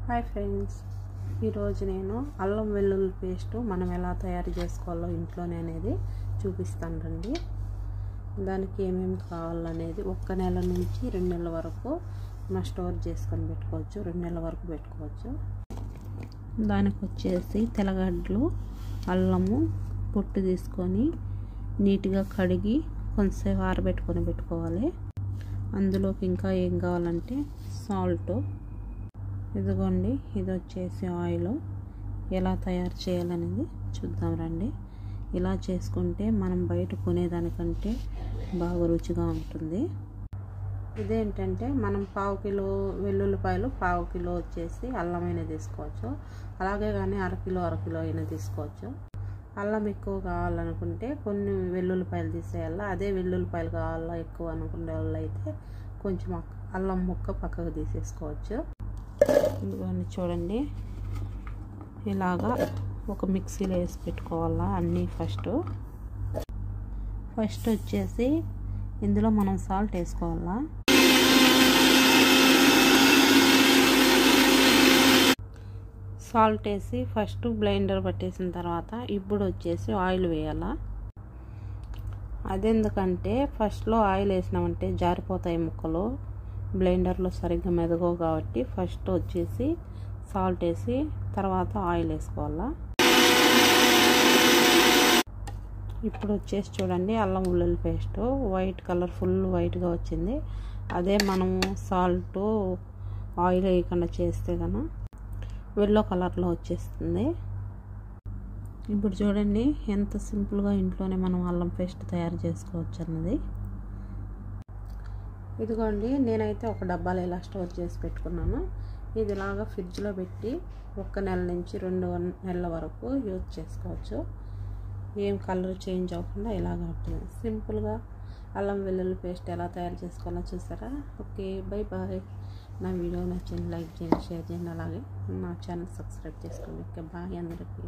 Hi friends, ఈరోజు నేను అల్లం వెల్లుల్లి పేస్ట్ మనం ఎలా తయారు చేసుకోవాలో ఇంట్లోనే అనేది చూపిస్తాను రండి. దానికి ఏమేమి కావాలనేది 1 నెల నుంచి 2 నెలల వరకు మనం స్టోర్ చేసుకొని పెట్టుకోవచ్చు. 2 నెలల వరకు పెట్టుకోవచ్చు. దానికి వచ్చేసి తెల్లగడ్డలు, అల్లము పొట్టు తీసుకొని నీట్గా కడిగి కొంచెంసేపు ఆరబెట్టుకొని పెట్టుకోవాలి. అందులోకి ఇంకా ఏం కావాలంటే సాల్ట్, ఇదిగోండి, ఇది వచ్చేసి ఆయిల్. ఎలా తయారు చేయాలనేది చూద్దాం రండి. ఇలా చేసుకుంటే మనం బయట కొనేదానికంటే బాగా రుచిగా ఉంటుంది. ఇదేంటంటే మనం 1/2 కిలో వెల్లుల్లిపాయలు, 1/2 కిలో వచ్చేసి అల్లమైనా తీసుకోవచ్చు. అలాగే కానీ 1/2 కిలో అయినా తీసుకోవచ్చు. అల్లం ఎక్కువ కావాలనుకుంటే కొన్ని వెల్లుల్లిపాయలు తీసేయాలి. అదే వెల్లుల్లిపాయలు కావాలా ఎక్కువ అనుకునే వాళ్ళు అయితే కొంచెం అల్లం ముక్క పక్కకు తీసేసుకోవచ్చు. ఇదిగోండి చూడండి, ఇలాగా ఒక మిక్సీలో వేసి పెట్టుకోవాలా అన్నీ. ఫస్ట్ వచ్చేసి ఇందులో మనం సాల్ట్ వేసుకోవాలా. సాల్ట్ వేసి ఫస్ట్ బ్లెండర్ పట్టేసిన తర్వాత ఇప్పుడు వచ్చేసి ఆయిల్ వేయాలా. అదెందుకంటే ఫస్ట్లో ఆయిల్ వేసినామంటే జారిపోతాయి ముక్కలు, బ్లెండర్లో సరిగ్గా మెదగవు కాబట్టి ఫస్ట్ వచ్చేసి సాల్ట్ వేసి తర్వాత ఆయిల్ వేసుకోవాలా. ఇప్పుడు వచ్చేసి చూడండి, అల్లం వెల్లుల్లి పేస్ట్ వైట్ కలర్, ఫుల్ వైట్గా వచ్చింది. అదే మనము సాల్ట్ ఆయిల్ వేయకుండా చేస్తే కన్నా ఎల్లో కలర్లో వచ్చేస్తుంది. ఇప్పుడు చూడండి ఎంత సింపుల్గా ఇంట్లోనే మనం అల్లం పేస్ట్ తయారు చేసుకోవచ్చు అన్నది. ఇదిగోండి, నేనైతే ఒక డబ్బాలో ఇలా స్టోర్ చేసి పెట్టుకున్నాను. ఇది ఇలాగా ఫ్రిడ్జ్లో పెట్టి 1 నెల నుంచి 2 నెలల వరకు యూజ్ చేసుకోవచ్చు. ఏం కలర్ చేంజ్ అవ్వకుండా ఇలాగ ఉంటుంది. సింపుల్గా అల్లం వెల్లుల్లి పేస్ట్ ఎలా తయారు చేసుకోవాలో చూసారా. Okay, bye bye. నా వీడియో నచ్చింది లైక్ చేయండి, షేర్ చేయండి, అలాగే నా ఛానల్ సబ్స్క్రైబ్ చేసుకోండి. ఓకే, బాయ్ అందరికీ.